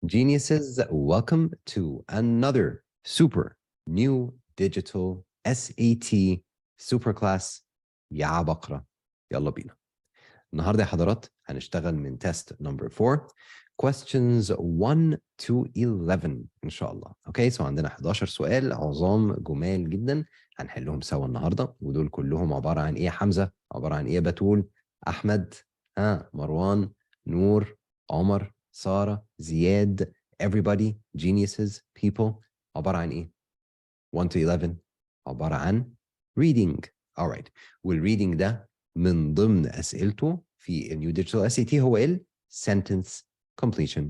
Geniuses, welcome to another super new digital SAT super class يا عبقرة. يلا بينا. النهارده يا حضرات هنشتغل من تest number 4 questions 1 to 11 ان شاء الله. اوكي سو عندنا 11 سؤال عظام جمال جدا هنحلهم سوا النهارده، ودول كلهم عباره عن ايه يا حمزه؟ عباره عن ايه يا بتول؟ احمد، مروان، نور، عمر، ساره، زياد، everybody, geniuses, people. عباره عن ايه؟ 1 to 11 عباره عن reading. alright. والreading ده من ضمن اسئلته في النيو ديجيتال SAT هو ال sentence completion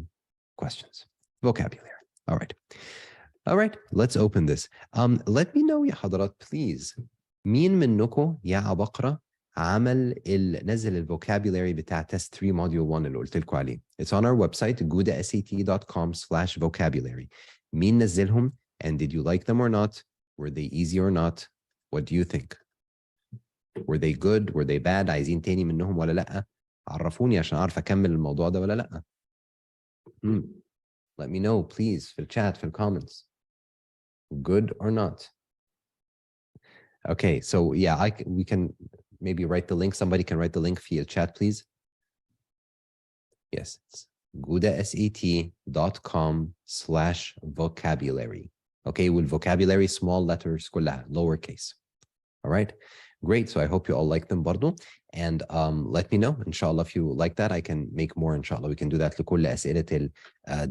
questions, vocabulary. Alright, let's open this. Let me know يا حضرات please. مين منكم يا عبقرة عمل نزل الفوكابولاري بتاع تست 3 module 1 اللي قلت لكم عليه؟ It's on our website gudasat.com/vocabulary. مين نزلهم and did you like them or not? Were they easy or not? What do you think? Were they good? Were they bad? عايزين تاني منهم ولا لأ؟ عرفوني عشان أعرف أكمل الموضوع ده ولا لأ. Let me know please في الchat في الcomments. Good or not? Okay, so yeah, we can maybe write the link. Somebody can write the link via chat, please. Yes, it's gudasat.com/vocabulary. Okay, with vocabulary, small letters, كلها, lowercase. All right, great. So I hope you all like them برضو. And let me know, inshallah, if you like that, I can make more, inshallah. We can do that لكل أسئلة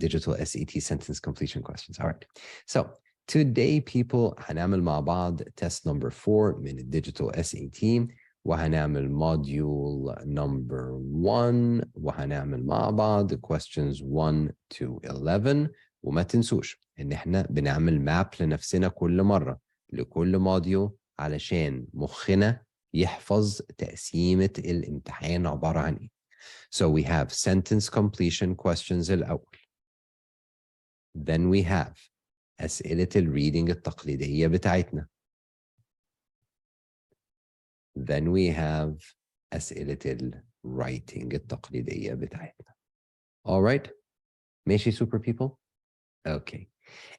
digital SAT sentence completion questions. All right, so today people هنعمل مع بعض test number 4 من digital SAT وهنعمل module number 1 وهنعمل مع بعض questions 1 to 11. وما تنسوش ان احنا بنعمل ماب لنفسنا كل مرة لكل module علشان مخنا يحفظ تقسيمة الامتحان عبارة عن ايه. So we have sentence completion questions الأول. Then we have أسئلة الريدنج التقليدية بتاعتنا. Then we have أسئلة الرايتنج التقليدية بتاعتنا. All right? ماشي super people? Okay.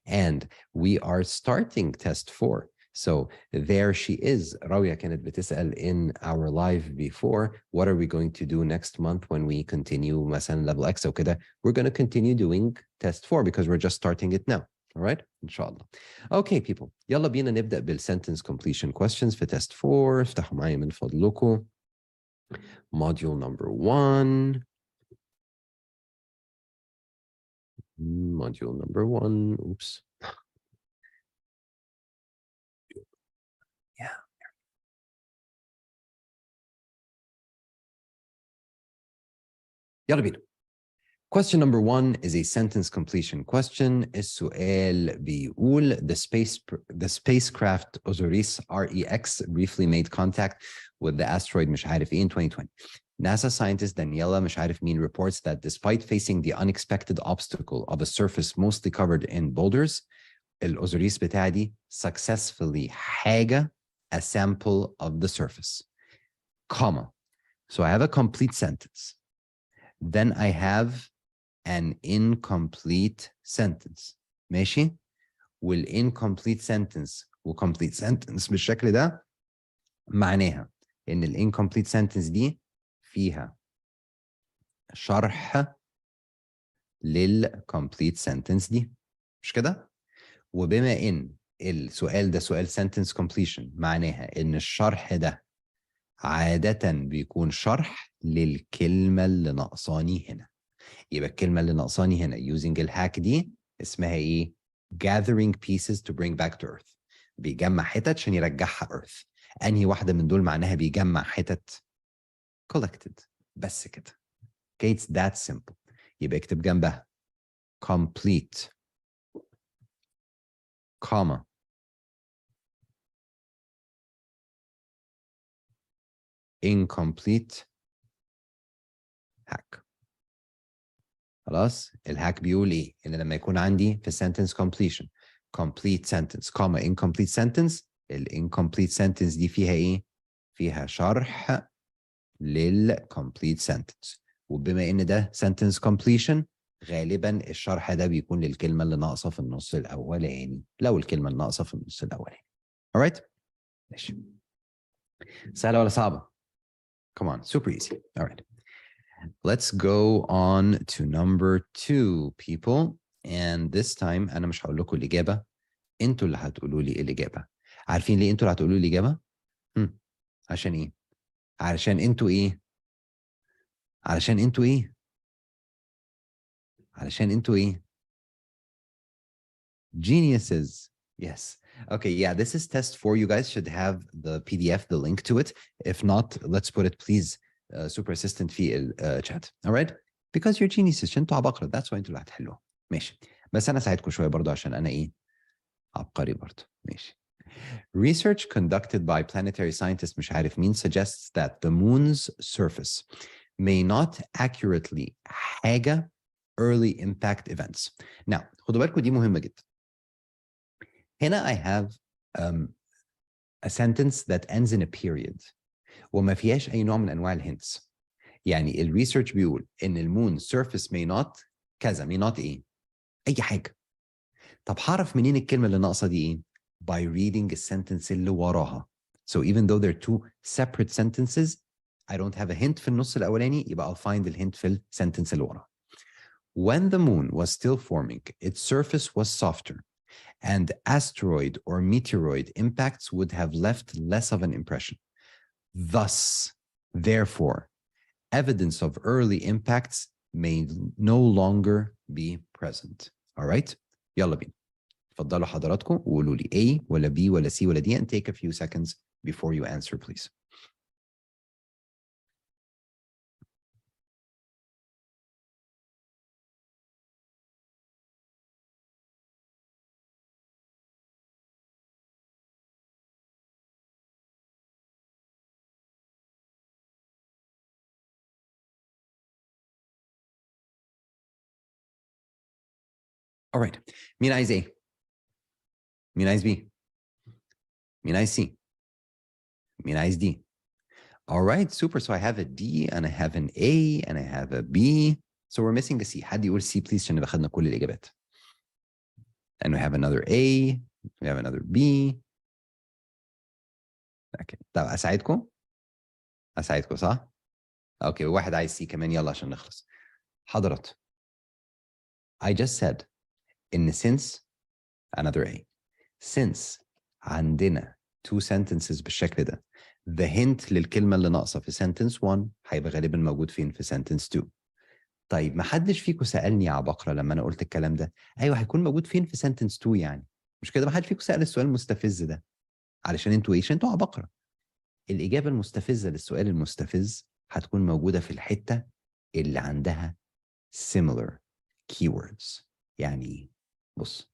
And we are starting test 4. So there she is. Rawia كانت بتسأل in our live before, what are we going to do next month when we continue مثلا level X أو كده? We're going to continue doing test 4 because we're just starting it now. All right, inshallah. Okay, people. يلا بينا نبدأ بالsentence completion questions في test 4. افتحوا معايا من فضلكم. Module number 1. Module number 1. Oops. Yeah. يلا بينا. Question number 1 is a sentence completion question. السؤال بيقول the spacecraft Osiris REX briefly made contact with the asteroid مش عارف ايه in 2020. NASA scientist Daniela مش عارف مين reports that despite facing the unexpected obstacle of a surface mostly covered in boulders, الأوزوريس بتاعي دي successfully حاجة a sample of the surface, comma. So I have a complete sentence. Then I have an incomplete sentence. ماشي؟ والincomplete sentence وcomplete sentence بالشكل ده معناها إن الincomplete sentence دي فيها شرح للcomplete sentence دي. مش كده؟ وبما إن السؤال ده سؤال sentence completion معناها إن الشرح ده عادة بيكون شرح للكلمة اللي ناقصاني هنا. يبقى الكلمة اللي ناقصاني هنا using الهاك دي اسمها ايه؟ gathering pieces to bring back to earth. بيجمع حتت عشان يرجعها earth. انهي واحدة من دول معناها بيجمع حتت؟ collected. بس كده. Okay, it's that simple. يبقى اكتب جنبها complete comma incomplete hack. خلاص الهاك بيقول ايه؟ ان لما يكون عندي في sentence completion complete sentence comma incomplete sentence, incomplete sentence دي فيها ايه؟ فيها شرح complete sentence. وبما ان ده sentence completion غالبا الشرح ده بيكون للكلمة اللي ناقصة في النص الأولاني، لو الكلمة اللي ناقصة في النص الأولاني. alright؟ ماشي. سهلة ولا صعبة؟ Come on, super easy. Alright. Let's go on to number 2 people. And this time أنا مش هقول لكم الإجابة، أنتوا اللي هتقولوا لي الإجابة. عارفين ليه أنتوا اللي هتقولوا لي الإجابة؟ عشان إيه؟ علشان أنتوا إيه؟ علشان أنتوا إيه؟ علشان أنتوا إيه؟ Geniuses. Yes. Okay, yeah, this is test 4. You guys should have the PDF, the link to it. If not, let's put it, please, super assistant في chat. All right? Because you're geniuses. عشان انتوا عباقرة. That's why انتوا اللي هتحلوها. ماشي. بس أنا ساعدكم شوية برضو عشان أنا إيه؟ عبقري برضو. ماشي. Research conducted by planetary scientists مش عارف مين suggests that the moon's surface may not accurately حاجة early impact events. Now, خدوا بالكم دي مهمة جدا. هنا I have a sentence that ends in a period وما فيهاش أي نوع من أنواع الهنتس. يعني الريسيرش بيقول إن المون surface may not كذا، may not إيه؟ أي حاجة. طب هعرف منين الكلمة اللي ناقصة دي إيه؟ By reading the sentence اللي وراها. So even though they're two separate sentences, I don't have a hint في النص الأولاني، يبقى I'll find the hint في السنتنس اللي وراها. When the moon was still forming, its surface was softer, and asteroid or meteoroid impacts would have left less of an impression. Thus, therefore, evidence of early impacts may no longer be present. All right? يلا بينا. اتفضلوا حضراتكم وقولوا لي A ولا B ولا C ولا D and take a few seconds before you answer, please. All right. مين عايز A؟ مين عايز B؟ مين عايز C؟ مين عايز D؟ All right, super. So I have a D and I have an A and I have a B. So we're missing a C. حد يقول C please عشان نبقى خدنا كل الإجابات. And we have another A. We have another B. Okay. طب أساعدكم؟ أساعدكم صح؟ Okay. واحد عايز C كمان يلا عشان نخلص. حضرت. I just said in since another A. Since عندنا two sentences بالشكل ده. The hint للكلمة اللي ناقصة في sentence 1 هيبقى غالبا موجود فين في sentence 2. طيب ما حدش فيكم سألني يا عبقرة لما أنا قلت الكلام ده. أيوه هيكون موجود فين في sentence 2 يعني. مش كده؟ ما حد فيكم سأل السؤال المستفز ده. علشان انتوا ايه؟ عشان انتوا عبقرة. الإجابة المستفزة للسؤال المستفز هتكون موجودة في الحتة اللي عندها similar keywords. يعني بص.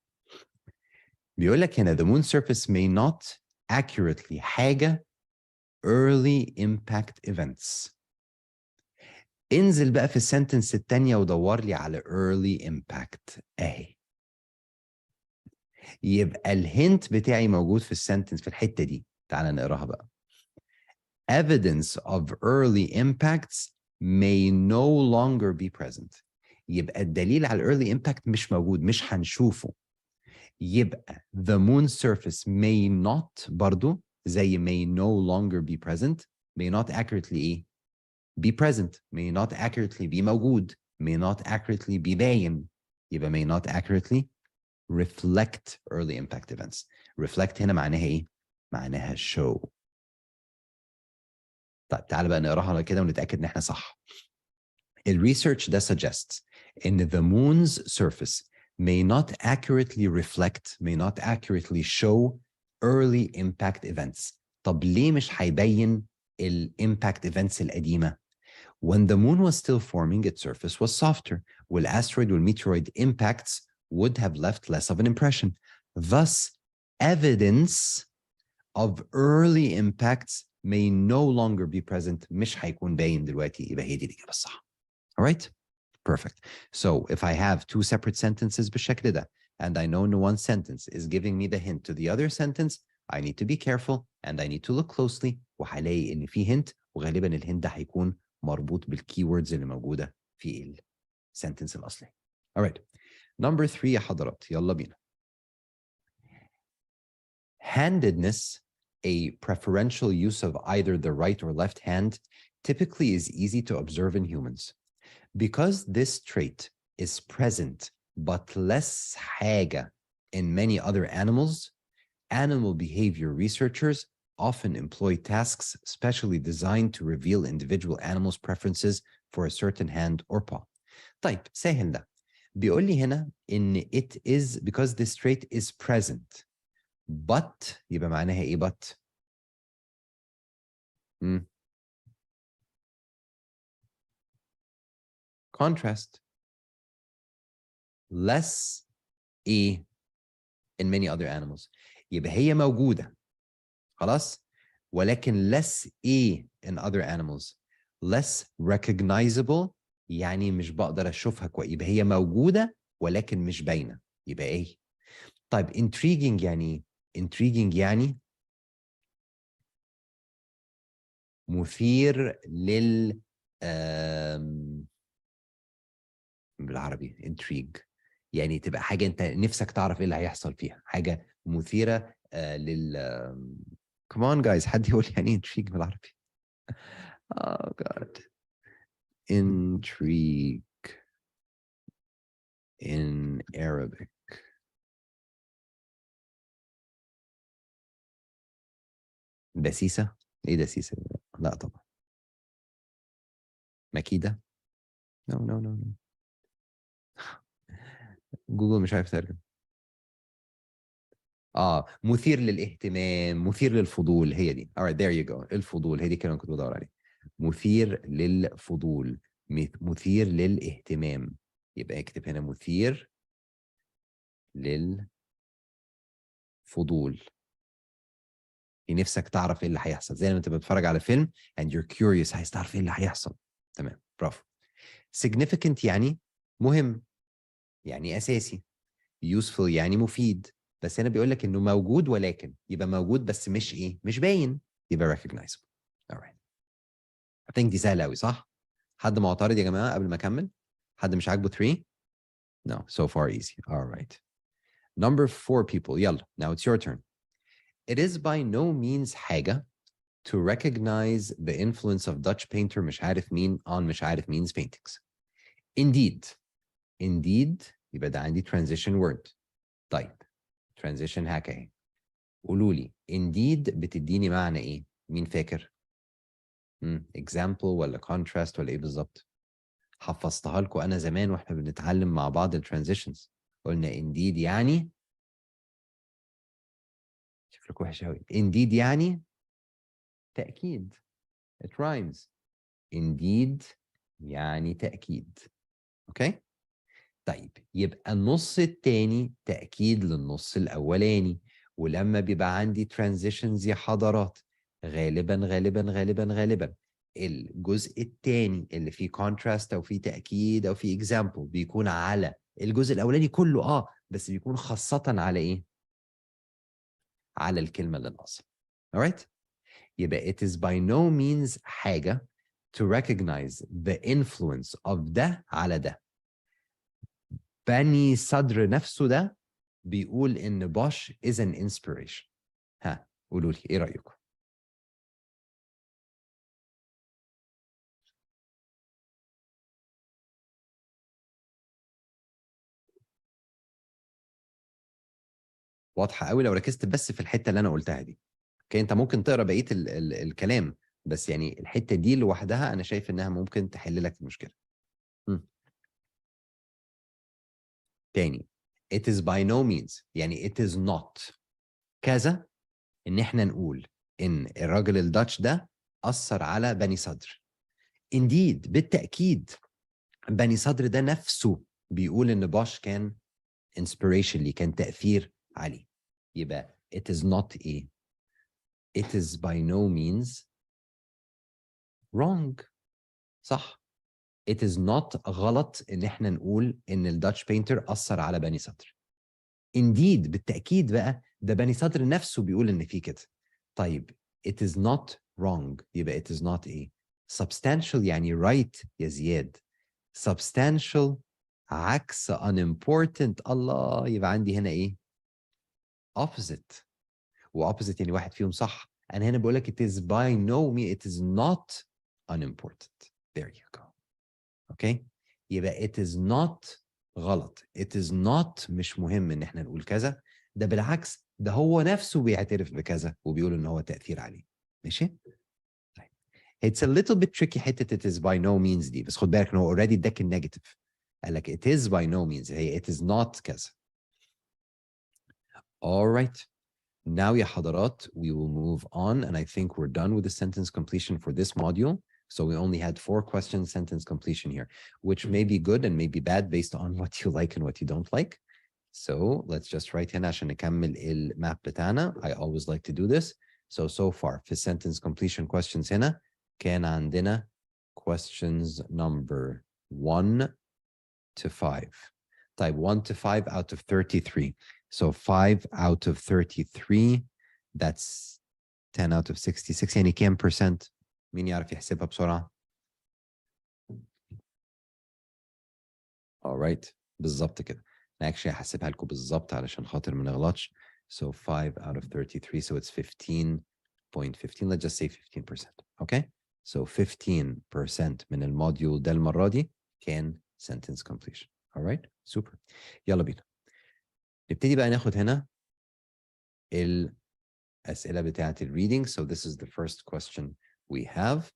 بيقول لك هنا the moon surface may not accurately حاجة early impact events. انزل بقى في السنتنس التانية ودور لي على early impact اهي. يبقى الهنت بتاعي موجود في السنتنس في الحتة دي. تعال نقراها بقى. Evidence of early impacts may no longer be present. يبقى الدليل على early impact مش موجود، مش هنشوفه. يبقى the moon surface may not برضو زي may no longer be present may not accurately ايه؟ be present may not accurately be موجود may not accurately be باين يبقى may not accurately reflect early impact events. reflect هنا معناها ايه؟ معناها show. طيب تعال بقى نقراها كده ونتأكد ان احنا صح. الريسيرش ده suggests ان the moon's surface may not accurately reflect may not accurately show early impact events. طب ليه مش هيبين impact events القديمة؟ When the moon was still forming, its surface was softer. والasteroid والmeteoroid impacts would have left less of an impression. Thus, evidence of early impacts may no longer be present. مش هيكون باين دلوقتي يبقى هي دي الإجابة الصح. All right? Perfect. So if I have two separate sentences بالشكل ده, and I know one sentence is giving me the hint to the other sentence, I need to be careful and I need to look closely وهلاقي إن في hint وغالبا الهint ده هيكون مربوط بالkeywords اللي موجودة في السنتنس الأصلي. All right. Number 3 يا حضرات يلا بينا. Handedness, a preferential use of either the right or left hand, typically is easy to observe in humans. Because this trait is present but less حاجة in many other animals, animal behavior researchers often employ tasks specially designed to reveal individual animals' preferences for a certain hand or paw. طيب سهل ده. بيقول لي هنا إن it is because this trait is present. But يبقى معناها إيه but؟ Contrast. Less إيه in many other animals. يبقى هي موجودة. خلاص؟ ولكن less إيه in other animals. Less recognizable يعني مش بقدر أشوفها كويس. يبقى هي موجودة ولكن مش باينة. يبقى إيه؟ طيب intriguing يعني intriguing يعني مثير لل بالعربي intrigue يعني تبقى حاجة أنت نفسك تعرف إيه اللي هيحصل فيها. حاجة مثيرة لل come on guys حد يقول لي يعني intrigue بالعربي. Oh God. Intrigue in Arabic. دسيسة؟ إيه دسيسة؟ لا طبعا. مكيدة؟ No no no no. جوجل مش عارف ترجم. مثير للاهتمام، مثير للفضول، هي دي. Alright there you go. الفضول هي دي كلمة كنت بدور عليه. مثير للفضول، مثير للاهتمام. يبقى اكتب هنا مثير للفضول. نفسك تعرف ايه اللي هيحصل، زي لما انت بتتفرج على فيلم and you're curious عايز تعرف ايه اللي هيحصل. تمام برافو. significant يعني مهم، يعني اساسي. useful يعني مفيد. بس هنا بيقول لك انه موجود ولكن، يبقى موجود بس مش ايه؟ مش باين. يبقى recognizable. alright. I think دي سهله قوي صح؟ حد معترض يا جماعه قبل ما اكمل؟ حد مش عاجبه 3؟ No, so far easy. Alright. Number 4 people. يلا. Now it's your turn. It is by no means حاجة to recognize the influence of Dutch painter مش عارف مين on مش عارف مين's paintings. Indeed. Indeed يبقى ده عندي transition word. طيب transition hack اهي. قولوا لي indeed بتديني معنى ايه؟ مين فاكر؟ example ولا contrast ولا ايه بالظبط؟ حفظتها لكم انا زمان واحنا بنتعلم مع بعض الترانزيشنز. قلنا indeed يعني شكلكم وحش قوي. indeed يعني تأكيد. it rhymes. indeed يعني تأكيد. اوكي؟ طيب يبقى النص التاني تأكيد للنص الأولاني. ولما بيبقى عندي transitions يا حضرات غالبا الجزء التاني اللي فيه contrast أو فيه تأكيد أو فيه example بيكون على الجزء الأولاني كله بس بيكون خاصة على إيه؟ على الكلمة اللي ناقصة. alright؟ يبقى it is by no means حاجة to recognize the influence of ده على ده. بني صدر نفسه ده بيقول ان بوش is an inspiration. ها قولوا لي ايه رايكم؟ واضحه قوي لو ركزت بس في الحته اللي انا قلتها دي. اوكي انت ممكن تقرا بقيه الكلام، بس يعني الحته دي لوحدها انا شايف انها ممكن تحل لك المشكله. تاني it is by no means يعني it is not كذا ان احنا نقول ان الراجل الداتش ده اثر على بني صدر. indeed بالتاكيد بني صدر ده نفسه بيقول ان بوش كان inspiration ليه، كان تأثير عليه. يبقى it is not a it is by no means wrong. صح. it is not غلط ان احنا نقول ان الداتش بينتر أثر على بني صدر. indeed بالتأكيد بقى ده بني صدر نفسه بيقول ان في كده. طيب it is not wrong يبقى it is not a substantial يعني right يا زياد. substantial عكس unimportant. الله، يبقى عندي هنا ايه؟ opposite. وopposite يعني واحد فيهم صح. انا هنا بقول لك it is by no means, it is not unimportant. There you go. اوكي؟ يبقى it is not غلط. It is not مش مهم ان احنا نقول كذا، ده بالعكس، ده هو نفسه بيعترف بكذا وبيقول ان هو تأثير عليه. ماشي؟ طيب. It's a little bit tricky حتة it is by no means دي، بس خد بالك ان هو already اداك النيجاتيف. قال لك it is by no means، هي it is not كذا. All right. Now يا حضرات, we will move on, and I think we're done with the sentence completion for this module. So we only had 4 questions sentence completion here, which may be good and may be bad based on what you like and what you don't like. So let's just write هنا عشان نكمل الماب بتاعنا. I always like to do this. So far في sentence completion questions هنا كان عندنا questions number 1 to 5. Type 1 to 5 out of 33. So 5 out of 33, that's 10 out of 66. يعني كام percent؟ مين يعرف يحسبها بسرعة؟ All right. بالظبط كده. أنا actually هحسبها لكم بالظبط علشان خاطر ما نغلطش. So 5 out of 33, so it's 15.15. Let's just say 15%. Okay? So 15% من الموديول ده المرة دي كان sentence completion. All right? Super. يلا بينا. نبتدي بقى ناخد هنا الأسئلة بتاعة reading. So this is the first question we have.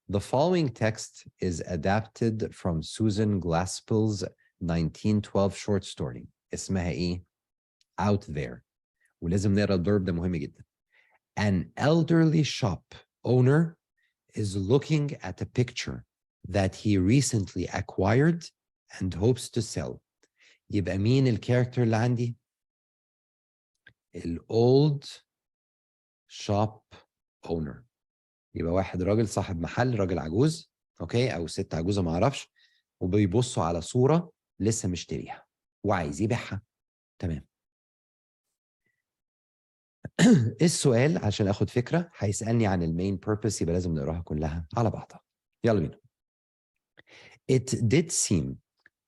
The following text is adapted from Susan Glaspell's 1912 short story. اسمها إيه؟ Out There. ولازم نقرأ الverb ده مهم جدا. An elderly shop owner is looking at a picture that he recently acquired and hopes to sell. يبقى مين الكاركتر اللي عندي؟ old shop owner. يبقى واحد راجل صاحب محل، راجل عجوز، اوكي، او ست عجوزه ما اعرفش، وبيبصوا على صوره لسه مشتريها وعايز يبيعها. تمام. السؤال عشان اخد فكره هيسالني عن المين بيربس، يبقى لازم نقراها كلها على بعضها. يلا بينا. It did seem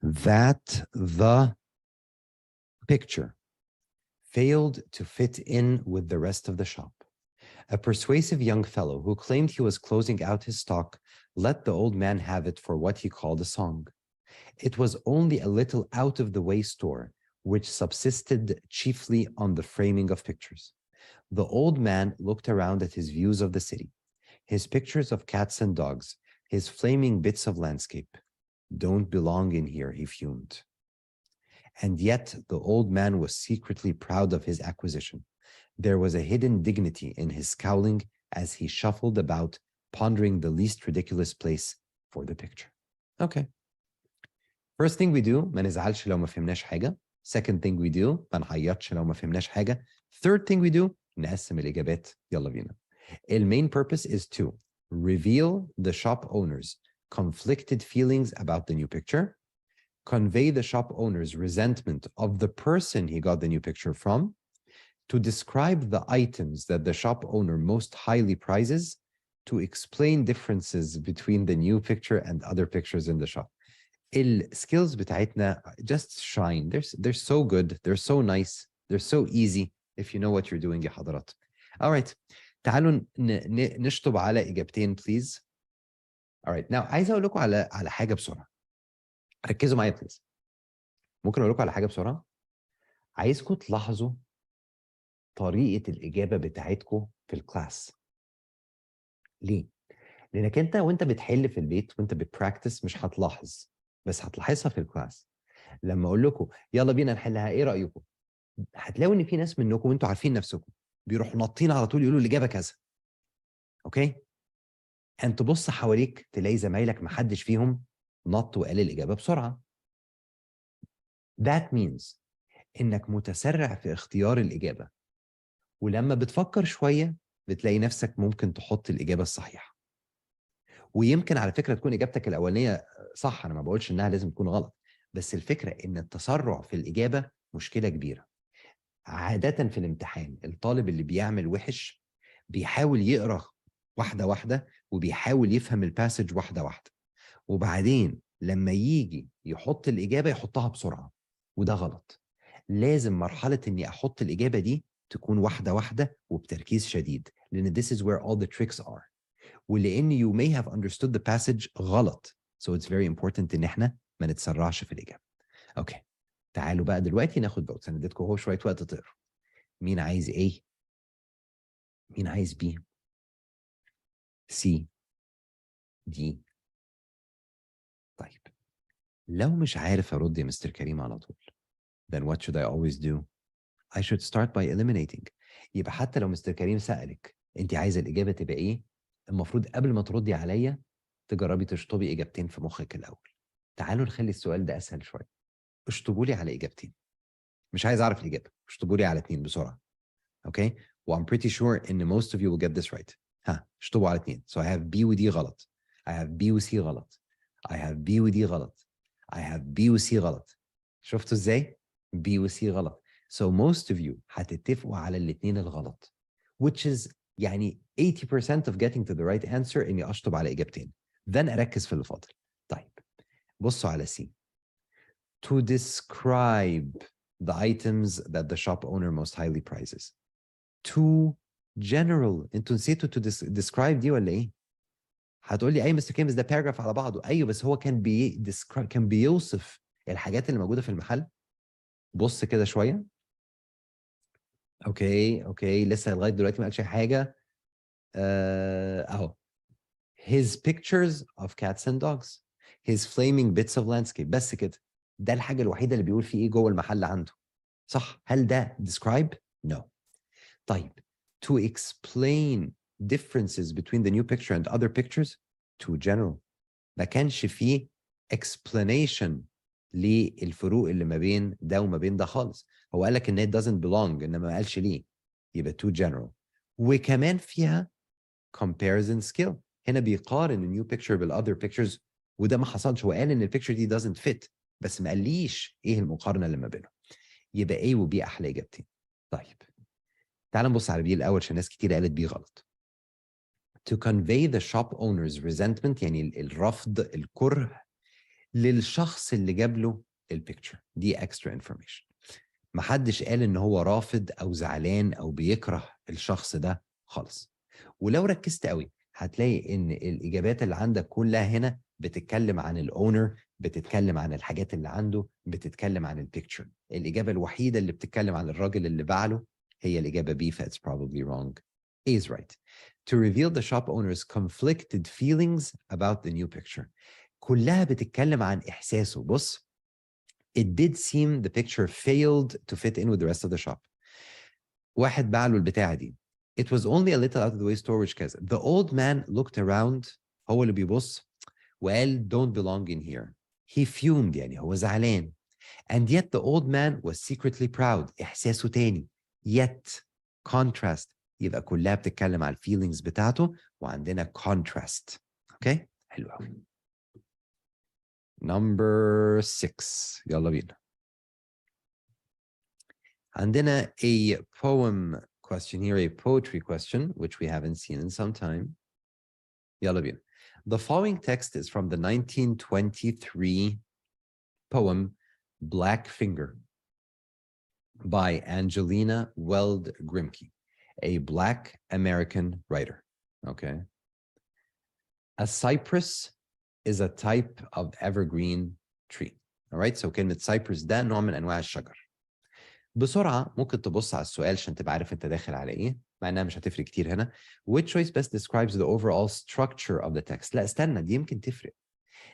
that the picture failed to fit in with the rest of the shop. A persuasive young fellow who claimed he was closing out his stock let the old man have it for what he called a song. It was only a little out-of-the-way store, which subsisted chiefly on the framing of pictures. The old man looked around at his views of the city, his pictures of cats and dogs, his flaming bits of landscape. Don't belong in here, he fumed. And yet the old man was secretly proud of his acquisition. There was a hidden dignity in his scowling as he shuffled about, pondering the least ridiculous place for the picture. Okay. First thing we do, ما نزعلش لو ما فهمناش حاجة. Second thing we do, ما نعيطش لو ما فهمناش حاجة. Third thing we do, نقسم الإجابات. يلا بينا. The main purpose is to reveal the shop owner's conflicted feelings about the new picture, convey the shop owner's resentment of the person he got the new picture from, to describe the items that the shop owner most highly prizes, to explain differences between the new picture and other pictures in the shop. Skills بتاعتنا just shine. They're so good. They're so nice. They're so easy if you know what you're doing يا حضرات. All right. تعالوا نشطب على إجابتين please. All right. Now عايز أقول لكم على حاجة بسرعة. ركزوا معايا please. ممكن أقول لكم على حاجة بسرعة؟ عايزكم تلاحظوا طريقة الإجابة بتاعتكم في الكلاس. ليه؟ لأنك أنت وأنت بتحل في البيت وأنت بتبراكتس مش هتلاحظ، بس هتلاحظها في الكلاس. لما أقول لكم يلا بينا نحلها، إيه رأيكم؟ هتلاقوا إن في ناس منكم وأنتوا عارفين نفسكم بيروحوا ناطين على طول يقولوا الإجابة كذا. أوكي؟ أنت تبص حواليك تلاقي زمايلك محدش فيهم نط وقال الإجابة بسرعة. That means إنك متسرع في اختيار الإجابة. ولما بتفكر شوية بتلاقي نفسك ممكن تحط الإجابة الصحيحة. ويمكن على فكرة تكون إجابتك الأولانية صح، أنا ما بقولش إنها لازم تكون غلط، بس الفكرة إن التسرع في الإجابة مشكلة كبيرة. عادة في الامتحان الطالب اللي بيعمل وحش بيحاول يقرأ واحدة واحدة وبيحاول يفهم الباسج واحدة واحدة، وبعدين لما يجي يحط الإجابة يحطها بسرعة، وده غلط. لازم مرحلة إني أحط الإجابة دي تكون واحدة واحدة وبتركيز شديد، لأن this is where all the tricks are. ولأن you may have understood the passage غلط. So it's very important إن إحنا ما نتسرعش في الإجابة. أوكي. تعالوا بقى دلوقتي ناخد votes. أنا اديتكم هو شوية وقت تقروا. مين عايز A؟ مين عايز B؟ C؟ D؟ طيب. لو مش عارف أرد يا مستر كريم على طول، then what should I always do? I should start by eliminating. يبقى حتى لو مستر كريم سألك أنت عايزة الإجابة تبقى إيه؟ المفروض قبل ما تردي عليا تجربي تشطبي إجابتين في مخك الأول. تعالوا نخلي السؤال ده أسهل شوية. اشطبوا لي على إجابتين. مش عايز أعرف الإجابة، اشطبوا لي على 2 بسرعة. أوكي؟ I'm pretty sure إن most of you will get this right. ها، اشطبوا على 2. So I have B و D غلط. I have B و C غلط. I have B و D غلط. I have B و C غلط. شفتوا إزاي؟ B و C غلط. So most of you هتتفقوا على الاثنين الغلط. Which is يعني 80% of getting to the right answer إني أشطب على إجابتين. Then أركز في اللي فاضل. طيب. بصوا على C. To describe the items that the shop owner most highly prizes. Too general. انتوا نسيتوا to describe دي ولا ايه؟ هتقول لي اي مستر كيمز ده باراجراف على بعضه. ايوه بس هو كان بيوصف الحاجات اللي موجوده في المحل. بص كده شويه. اوكي لسه لغايه دلوقتي ما قالش حاجه. اهو. His pictures of cats and dogs. His flaming bits of landscape. بس كده. ده الحاجه الوحيده اللي بيقول فيه ايه جوه المحل عنده. صح؟ هل ده describe؟ No. طيب. To explain differences between the new picture and other pictures, too general. ما كانش فيه explanation للفروق اللي ما بين ده وما بين ده خالص. هو قال لك ان it doesn't belong انما ما قالش ليه. يبقى too general. وكمان فيها comparison skill. هنا بيقارن the new picture بالother pictures وده ما حصلش. هو قال ان البيكتشر دي doesn't fit بس ما قاليش ايه المقارنه اللي ما بينهم. يبقى A و B احلى اجابتين. طيب. تعال نبص على بي الأول عشان ناس كتير قالت بي غلط. To convey the shop owner's resentment يعني الرفض الكره للشخص اللي جاب له البيكتشر. دي extra information. محدش قال إن هو رافض أو زعلان أو بيكره الشخص ده خالص. ولو ركزت قوي هتلاقي إن الإجابات اللي عندك كلها هنا بتتكلم عن الأونر، بتتكلم عن الحاجات اللي عنده، بتتكلم عن البيكتشر. الإجابة الوحيدة اللي بتتكلم عن الراجل اللي باع له هي الإجابة B. It's probably wrong. A is right. To reveal the shop owner's conflicted feelings about the new picture. كلها بتتكلم عن إحساسه. بص. It did seem the picture failed to fit in with the rest of the shop. واحد باع له البتاعة دي. It was only a little out of the way storage كذا. The old man looked around. هو اللي بيبص وقال don't belong in here. He fumed يعني هو زعلان. And yet the old man was secretly proud. إحساسه تاني. Yet contrast. يبقى كلها بتتكلم على الفيلينجز بتاعته وعندنا contrast. اوكي؟ حلو قوي. Number 6. يلا بينا. عندنا a poem question here, a poetry question, which we haven't seen in some time. يلا بينا. The following text is from the 1923 poem Black Finger by Angelina Weld Grimke, a Black American writer. Okay. A cypress is a type of evergreen tree. All right. So كلمة cypress ده نوع من أنواع الشجر. بسرعة ممكن تبص على السؤال عشان تبقى عارف أنت داخل على إيه، مع إنها مش هتفرق كتير هنا. Which choice best describes the overall structure of the text؟ لا استنى، دي يمكن تفرق.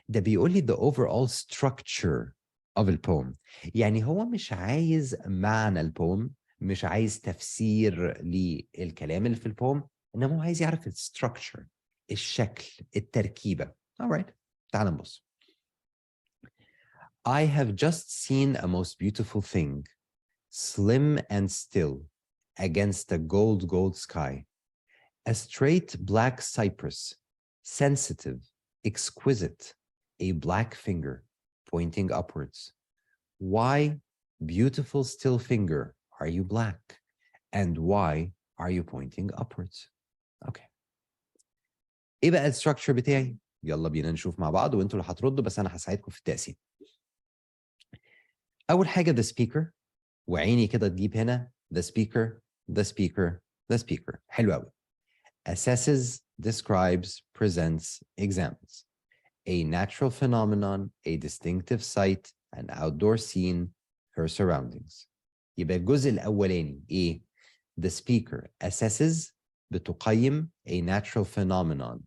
ده بيقول لي the overall structure of the poem. يعني هو مش عايز معنى البوم، مش عايز تفسير للكلام اللي في البوم، إنما هو عايز يعرف structure، الشكل، التركيبة. Alright. تعال نبص. I have just seen a most beautiful thing. Slim and still against a gold sky, a straight black cypress, sensitive, exquisite, a black finger pointing upwards. Why, beautiful still finger, are you black? And why are you pointing upwards? Okay. ايه بقى الستراكشر بتاعي؟ يلا بينا نشوف مع بعض وانتوا اللي هتردوا، بس انا هساعدكم في التقسيم. اول حاجه the speaker، وعيني كده تجيب هنا the speaker the speaker the speaker. حلو قوي. assesses, describes, presents, examines a natural phenomenon, a distinctive sight, an outdoor scene, her surroundings. يبقى الجزء الأولاني إيه؟ The speaker assesses، بتقيم a natural phenomenon,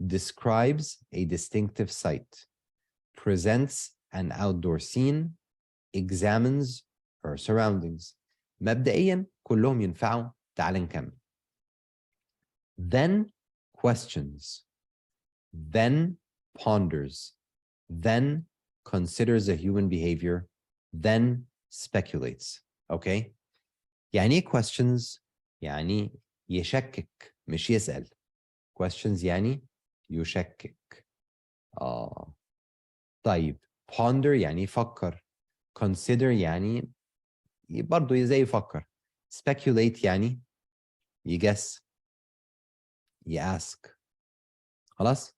describes a distinctive sight, presents an outdoor scene, examines her surroundings. مبدئيا كلهم ينفعوا. تعال نكمل. Then questions, then ponders, then considers a human behavior, then speculates. Okay? يعني ايه questions؟ يعني يشكك مش يسأل. questions يعني يشكك. طيب ponder يعني يفكر. consider يعني برضه زي يفكر. speculate يعني يجس، يask. خلاص؟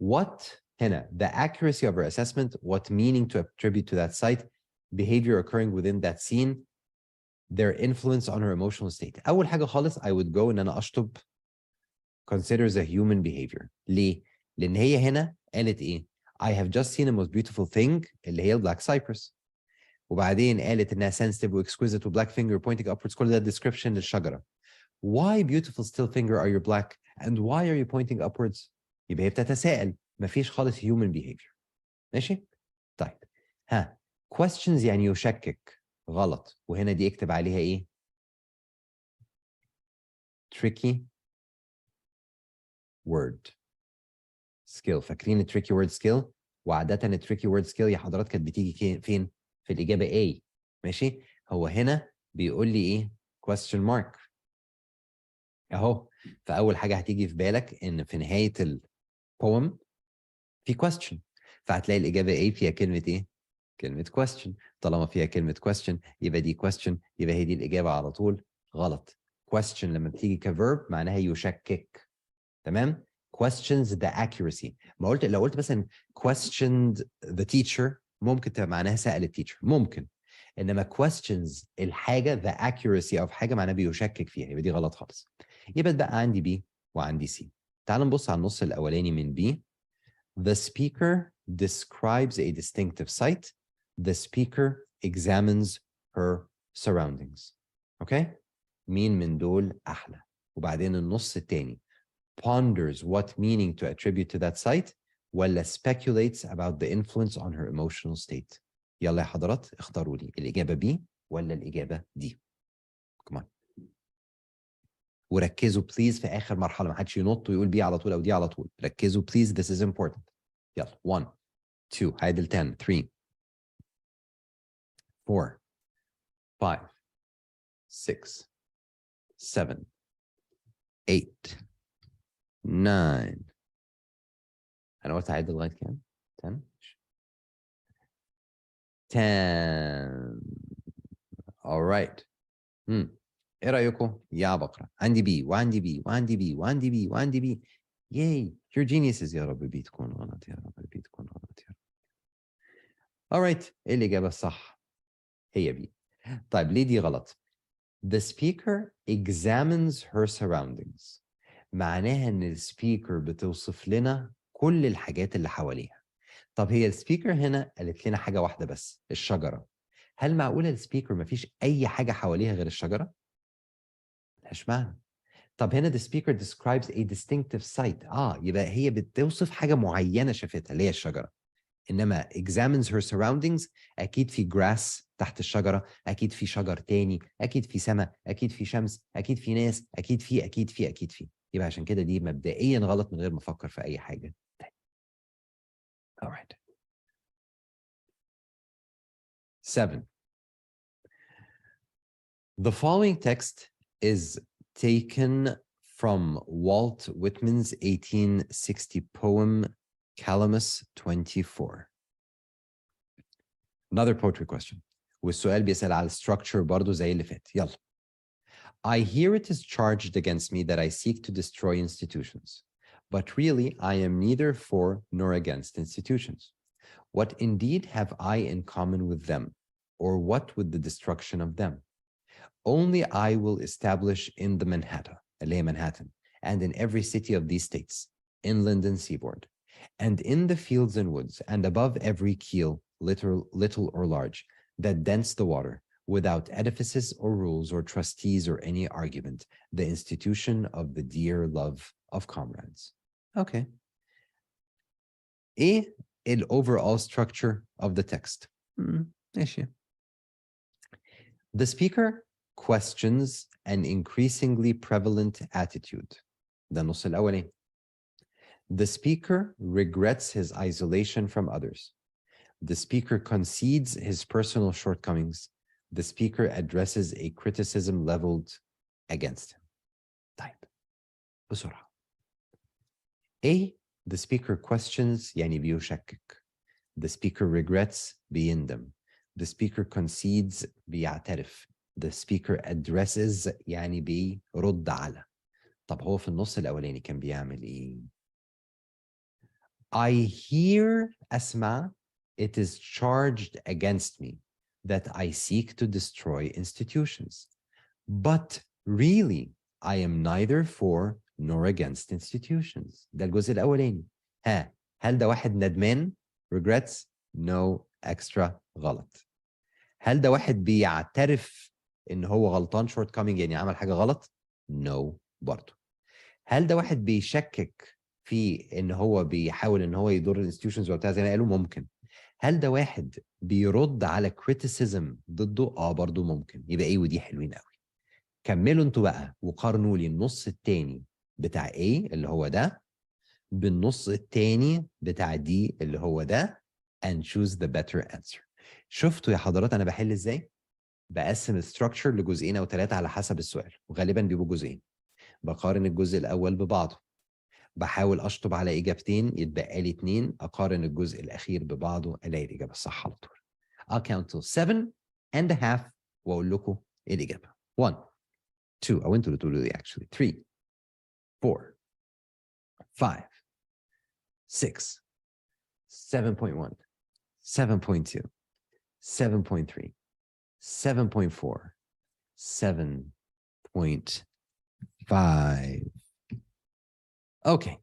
What هنا the accuracy of her assessment, what meaning to attribute to that site, behavior occurring within that scene, their influence on her emotional state. أول حاجة خالص I would go إن أنا أشطب considers a human behavior. ليه؟ لأن هي هنا قالت إيه؟ I have just seen a most beautiful thing اللي هي black cypress. وبعدين قالت إنها sensitive و exquisite و black finger pointing upwards. كل ده description للشجرة. Why beautiful still finger are you black and why are you pointing upwards؟ يبقى هي بتتساءل، مفيش خالص human behavior. ماشي؟ طيب ها questions يعني يشكك، غلط، وهنا دي اكتب عليها ايه؟ tricky word skill. فاكرين ال tricky word skill؟ وعادة ال tricky word skill يا حضرات كانت بتيجي فين؟ في الإجابة A. ماشي؟ هو هنا بيقول لي ايه؟ question mark اهو. فأول حاجة هتيجي في بالك إن في نهاية البوم في question، فهتلاقي الإجابة A فيها كلمة ايه؟ كلمة question. طالما فيها كلمة question يبقى دي question، يبقى هي دي الإجابة على طول. غلط. question لما بتيجي كverb معناها يشكك. تمام؟ questions the accuracy. ما قلت لو قلت مثلا questioned the teacher ممكن تبقى معناها سأل التيتشر، ممكن. إنما questions الحاجة the accuracy of حاجة معناها بيشكك فيها، يبقى دي غلط خالص. يبقى بقى عندي B وعندي C. تعال نبص على النص الأولاني من B. The speaker describes a distinctive sight. The speaker examines her surroundings. Okay? مين من دول أحلى؟ وبعدين النص التاني ponders what meaning to attribute to that sight ولا speculates about the influence on her emotional state. يلا يا حضرات اختاروا لي الإجابة B ولا الإجابة D. Come on. وركزوا بليز في آخر مرحلة، ما حدش ينط ويقول B على طول أو D على طول. ركزوا بليز، this is important. يلا 1 2 عادل 10 3 4 5 6 7 8 9. أنا قلت عادل لغاية كام؟ 10 10. all right. إيه رأيكم؟ يا بقرة. عندي بي وعندي بي وعندي بي وعندي بي وعندي بي. ياي you're geniuses. يا رب بي تكون غلط، يا رب بي تكون غلط، يا رب. all right. إيه الإجابة الصح؟ هي بي. طيب ليه دي غلط؟ The speaker examines her surroundings. معناها ان السبيكر بتوصف لنا كل الحاجات اللي حواليها. طب هي السبيكر هنا قالت لنا حاجة واحدة بس، الشجرة. هل معقولة السبيكر مفيش أي حاجة حواليها غير الشجرة؟ ملهاش معنى. طب هنا the speaker describes a distinctive sight. يبقى هي بتوصف حاجة معينة شافتها اللي هي الشجرة. إنما examines her surroundings أكيد في grass تحت الشجرة، أكيد في شجر تاني، أكيد في سماء، أكيد في شمس، أكيد في ناس، أكيد في أكيد في أكيد في. يبقى عشان كده دي مبدئيا غلط من غير ما أفكر في أي حاجة تاني. Alright. 7. The following text is taken from Walt Whitman's 1860 poem Calamus 24. Another poetry question. والسؤال بيسأل على structure برضو زي اللي فات. يلا. I hear it is charged against me that I seek to destroy institutions. but really I am neither for nor against institutions. What indeed have I in common with them, or what with the destruction of them? Only I will establish in the Manhattan, and in every city of these states, inland and seaboard, and in the fields and woods, and above every keel, little or large, that dents the water, without edifices or rules or trustees or any argument, the institution of the dear love of comrades. Okay. ايه ال overall structure of the text? ماشي. The speaker questions an increasingly prevalent attitude. ده النص الأولاني. The speaker regrets his isolation from others. The speaker concedes his personal shortcomings. The speaker addresses a criticism leveled against him. طيب بسرعة. A. The speaker questions يعني بيشكك. The speaker regrets بيندم. The speaker concedes بيعترف. The speaker addresses يعني بيرد على. طب هو في النص الأولاني كان بيعمل إيه؟ I hear أسمع it is charged against me that I seek to destroy institutions. But really, I am neither for nor against institutions. ده الجزء الأولاني. هل ده واحد ندمان؟ Regrets? No extra غلط. هل ده واحد بيعترف إن هو غلطان shortcoming يعني عمل حاجة غلط؟ No برضه. هل ده واحد بيشكك في إن هو بيحاول إن هو يضر الانستتيوشنز وبتاع زي ما قالوا؟ ممكن. هل ده واحد بيرد على criticism ضده؟ برضه ممكن. يبقى إيه ودي حلوين قوي. كملوا انتوا بقى وقارنوا لي النص التاني بتاع A اللي هو ده بالنص التاني بتاع D اللي هو ده and choose the better answer. شفتوا يا حضرات انا بحل ازاي؟ بقسم الستراكشر لجزئين او ثلاثه على حسب السؤال، وغالبا بيبقوا جزئين. بقارن الجزء الاول ببعضه، بحاول اشطب على اجابتين يتبقى لي 2، اقارن الجزء الاخير ببعضه الاقي الاجابه الصح على طول. I'll count till 7.5 واقول لكم ايه الاجابه. 1 2 I went to the actually 3 4 5 6 7.1 7.2 7.3 7.4 7.5 اوكي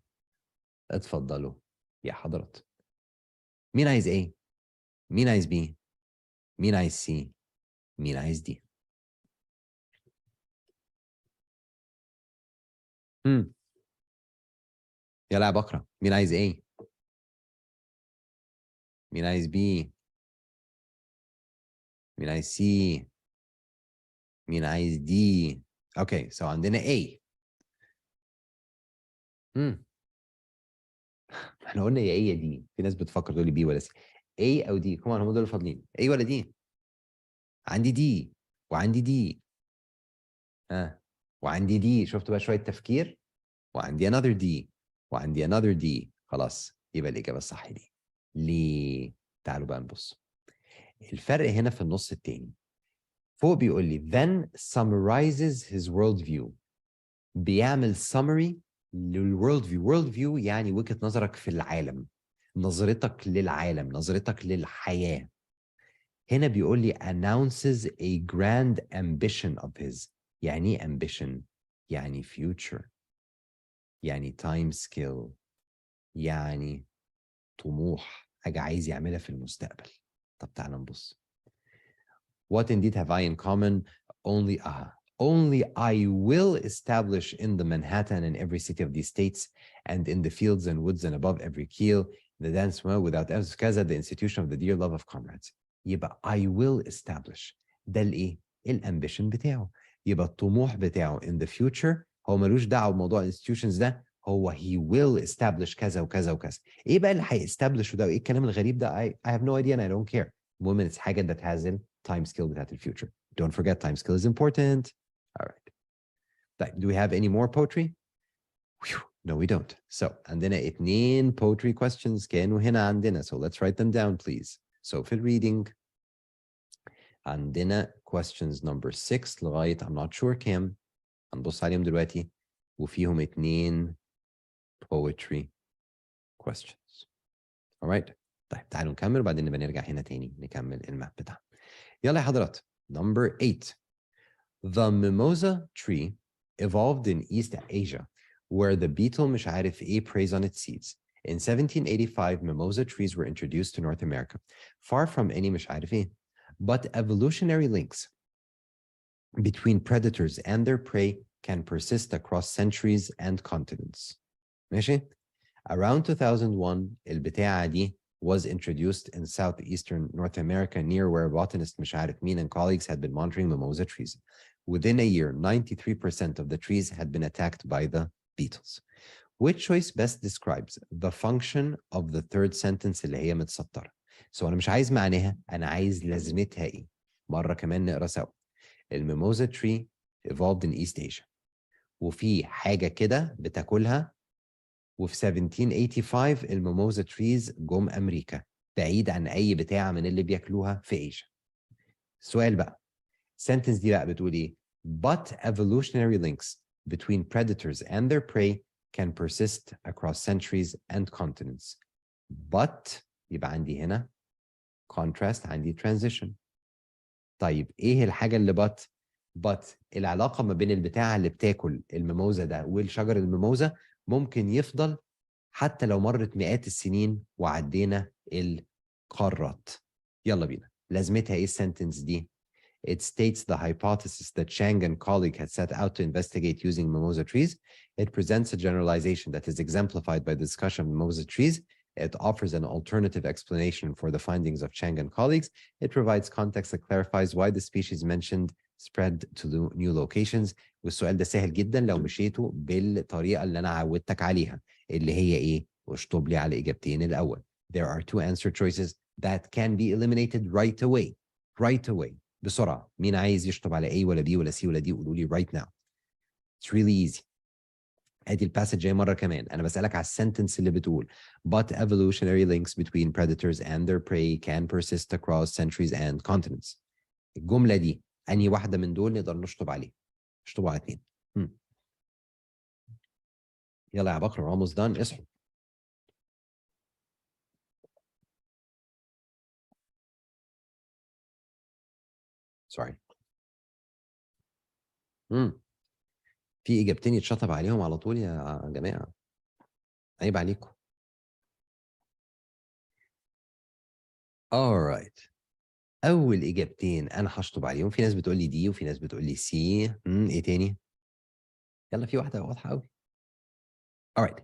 اتفضلوا يا حضرات. مين عايز ايه؟ مين عايز بي؟ مين عايز سي؟ مين عايز دي؟ يلا يا بكره، مين عايز ايه؟ مين عايز بي؟ مين عايز سي؟ مين عايز دي؟ اوكي سو عندنا A. احنا قلنا يا ايه يا دي. في ناس بتفكر تقول لي بي ولا سي. A او دي؟ كمان هم دول اللي فاضلين. A ولا دي؟ عندي دي وعندي دي. وعندي دي. شفت بقى شويه تفكير؟ وعندي another دي وعندي another دي. خلاص يبقى الاجابه الصح دي. ليه؟ تعالوا بقى نبص. الفرق هنا في النص التاني. فوق بيقول لي then summarizes his world view. بيعمل summary للworld view. world view يعني وجهة نظرك في العالم، نظرتك للعالم، نظرتك للحياة. هنا بيقول لي announces a grand ambition of his. يعني ايه ambition؟ يعني future، يعني time skill، يعني طموح، حاجة عايز يعملها في المستقبل. طب تعال نبص. What indeed have I in common? Only I will establish in the Manhattan and every city of these states, and in the fields and woods and above every keel, the dance well without kaza, the institution of the dear love of comrades. يبقى I will establish. ده الايه؟ الامبيشن بتاعه. يبقى الطموح بتاعه in the future هو ملوش دعوه بموضوع institutions ده. هو he will establish كذا وكذا وكذا. ايه بقى اللي هيستابلش ده؟ وايه الكلام الغريب ده؟ I have no idea and I don't care. المهم it's حاجه that has a time skill بتاعت الفيوتشر. Don't forget time skill is important. All right. طيب, do we have any more poetry? Whew. No, we don't. So عندنا 2 poetry questions كانوا هنا عندنا. So let's write them down, please. So في reading عندنا questions number 6 لغاية I'm not sure كام. هنبص عليهم دلوقتي. وفيهم 2 poetry questions. Alright. طيب تعالوا نكمل وبعدين نبقى نرجع هنا تاني نكمل الماب بتاعنا. يلا يا حضرات. Number 8. The mimosa tree evolved in East Asia where the beetle مش عارف ايه preys on its seeds. In 1785, mimosa trees were introduced to North America, far from any مش عارف ايه. But evolutionary links between predators and their prey can persist across centuries and continents. ماشي؟ Around 2001, البتاعة دي was introduced in southeastern North America near where botanist مش عارف مين and colleagues had been monitoring mimosa trees. Within a year, 93% of the trees had been attacked by the beetles. Which choice best describes the function of the third sentence اللي هي متسطرة؟ So أنا مش عايز معناها، أنا عايز لازمتها إيه؟ مرة كمان نقرأ سوا. الميموزا tree evolved in East Asia. وفي حاجة كده بتاكلها، وفي 1785 الميموزا trees جم أمريكا بعيد عن أي بتاع من اللي بياكلوها في إيجا. السؤال بقى، sentence دي بقى بتقول إيه؟ But evolutionary links between predators and their prey can persist across centuries and continents. But يبقى عندي هنا contrast، عندي transition. طيب ايه الحاجة اللي but العلاقة ما بين البتاعة اللي بتاكل الميموزا ده والشجر الميموزا ممكن يفضل حتى لو مرت مئات السنين وعدينا القارات. يلا بينا. لازمتها ايه السنتنس دي؟ It states the hypothesis that Chang and colleague had set out to investigate using mimosa trees. It presents a generalization that is exemplified by the discussion of mimosa trees. It offers an alternative explanation for the findings of Chang and colleagues. It provides context that clarifies why the species mentioned spread to new locations. والسؤال ده سهل جدا لو مشيته بالطريقة اللي أنا عودتك عليها اللي هي إيه؟ واشطب لي على إجابتين الأول. There are two answer choices that can be eliminated right away. Right away. بسرعة. مين عايز يشطب على A ولا B ولا C ولا D؟ قولوا لي right now. It's really easy. ادي الباسج جاي مرة كمان. أنا بسألك على السنتنس اللي بتقول but evolutionary links between predators and their prey can persist across centuries and continents. الجملة دي أنهي واحدة من دول نقدر نشطب عليه؟ اشطبوا على اتنين. يلا يا بكر، almost done. اصحوا. Sorry. في إجابتين يتشطب عليهم على طول يا جماعة. عيب عليكم. All right. أول إجابتين أنا هشطب عليهم. في ناس بتقول لي دي وفي ناس بتقول لي سي. إيه تاني؟ يلا في واحدة واضحة أوي. All right.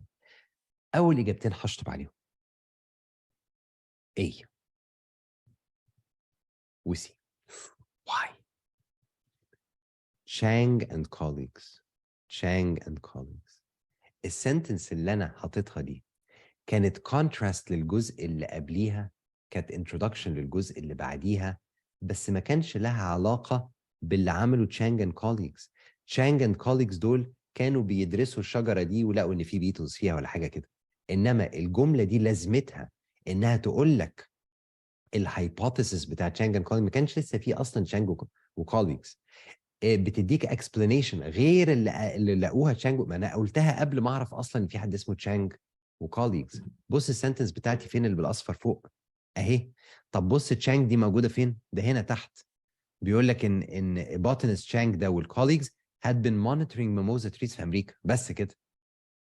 أول إجابتين هشطب عليهم A و C. Why? Chang and colleagues. Chang and colleagues. السنتنس اللي أنا حاططها دي كانت contrast للجزء اللي قبليها، كانت introduction للجزء اللي بعديها، بس ما كانش لها علاقة باللي عمله Chang and colleagues. Chang and colleagues دول كانوا بيدرسوا الشجرة دي ولقوا إن في بيتلز فيها ولا حاجة كده. إنما الجملة دي لازمتها إنها تقول لك الهايبوثيسيس بتاع Chang and colleagues. ما كانش لسه في أصلا Chang وcolleagues. بتديك explanation غير اللي لقوها Chang. ما أنا قلتها قبل ما أعرف أصلا إن في حد اسمه Chang وكوليجز. بص السنتنس بتاعتي فين اللي بالاصفر فوق اهي. طب بص تشانج دي موجوده فين؟ ده هنا تحت. بيقول لك ان بوتانيست تشانج ده والكوليجز had been monitoring mimosa trees في امريكا. بس كده.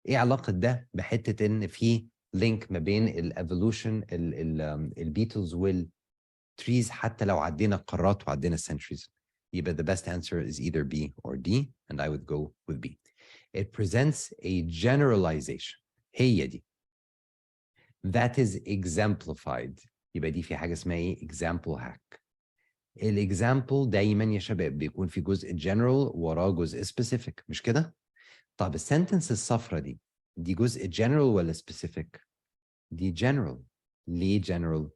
ايه علاقه ده بحته ان في لينك ما بين الايفولوشن البيتلز والتريز حتى لو عدينا القارات وعدينا السنتريز؟ يبقى the best answer is either B or D and I would go with B. It presents a generalization. هي دي. That is exemplified. يبقى دي في حاجة اسمها ايه؟ example hack. الexample دايما يا شباب بيكون في جزء general وراه جزء specific، مش كده؟ طب السنتنس الصفرة دي جزء general ولا specific؟ دي general. ليه general؟